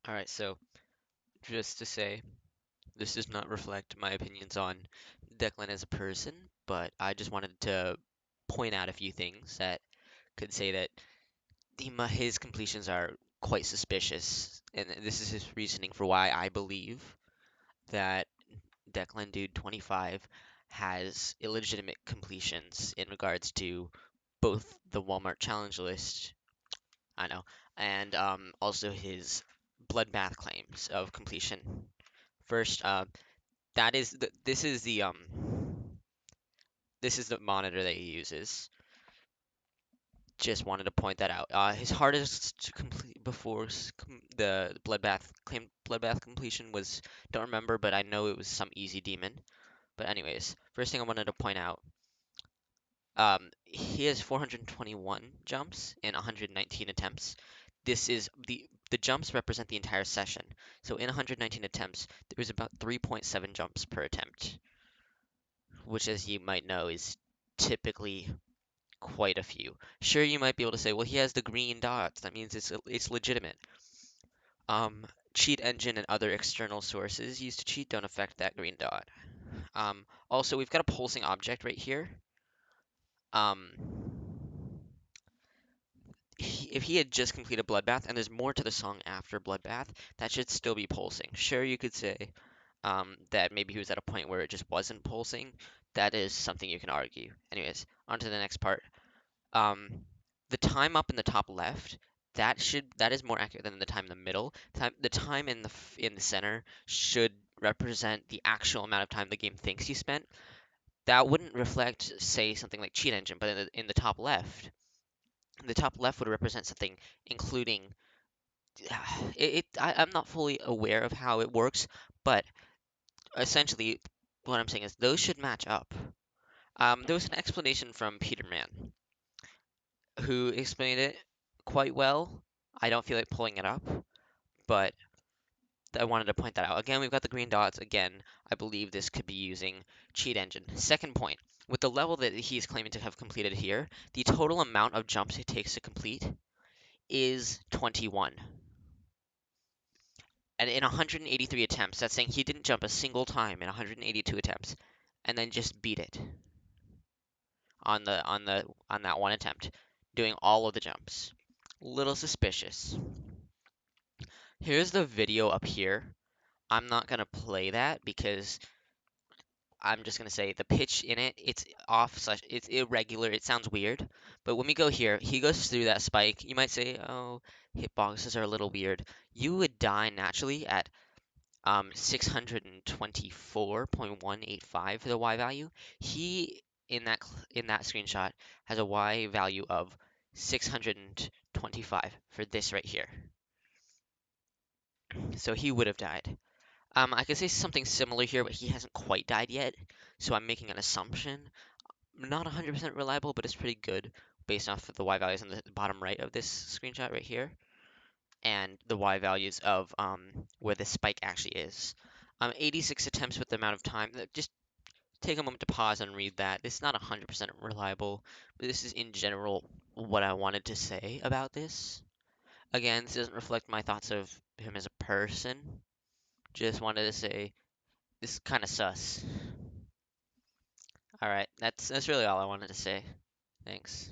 Alright, so just to say, this does not reflect my opinions on Declan as a person, but I just wanted to point out a few things that could say that his completions are quite suspicious, and this is his reasoning for why I believe that DeclanDude25 has illegitimate completions in regards to both the Walmart challenge list, I know, and also his bloodbath claims of completion. First, this is the monitor that he uses. Just wanted to point that out. His hardest to complete before the bloodbath completion was, don't remember, but I know it was some easy demon. But anyways, first thing I wanted to point out, he has 421 jumps in 119 attempts. This is the jumps represent the entire session. So in 119 attempts, there was about 3.7 jumps per attempt, which, as you might know, is typically quite a few. Sure, you might be able to say, well, he has the green dots. That means it's legitimate. Cheat engine and other external sources used to cheat don't affect that green dot. Also, we've got a pulsing object right here. Um, if he had just completed Bloodbath, and there's more to the song after Bloodbath, that should still be pulsing. Sure, you could say that maybe he was at a point where it just wasn't pulsing. That is something you can argue. Anyways, on to the next part. Um, the time up in the top left, that is more accurate than the time in the middle. The time in the center should represent the actual amount of time the game thinks you spent. That wouldn't reflect, say, something like cheat engine, but in the top left, the top left would represent something including I'm not fully aware of how it works, but essentially what I'm saying is those should match up. There was an explanation from Peterman who explained it quite well. I don't feel like pulling it up, but I wanted to point that out. Again, we've got the green dots. Again, I believe this could be using cheat engine. Second point, with the level that he's claiming to have completed here, the total amount of jumps it takes to complete is 21. And in 183 attempts, that's saying he didn't jump a single time in 182 attempts, and then just beat it on that one attempt, doing all of the jumps. Little suspicious. Here's the video up here. I'm not gonna play that because I'm just gonna say the pitch in it's off slash it's irregular. It sounds weird. But when we go here, he goes through that spike. You might say, oh, hitboxes are a little weird. You would die naturally at 624.185 for the Y value. He in that screenshot has a Y value of 625 for this right here. So he would have died. I could say something similar here, but he hasn't quite died yet, so I'm making an assumption. Not 100% reliable, but it's pretty good based off of the Y values on the bottom right of this screenshot right here, and the Y values of where the spike actually is. 86 attempts with the amount of time. Just take a moment to pause and read that. It's not 100% reliable, but this is in general what I wanted to say about this. Again, this doesn't reflect my thoughts of him as a person. Just wanted to say this is kind of sus. All right, that's really all I wanted to say. Thanks.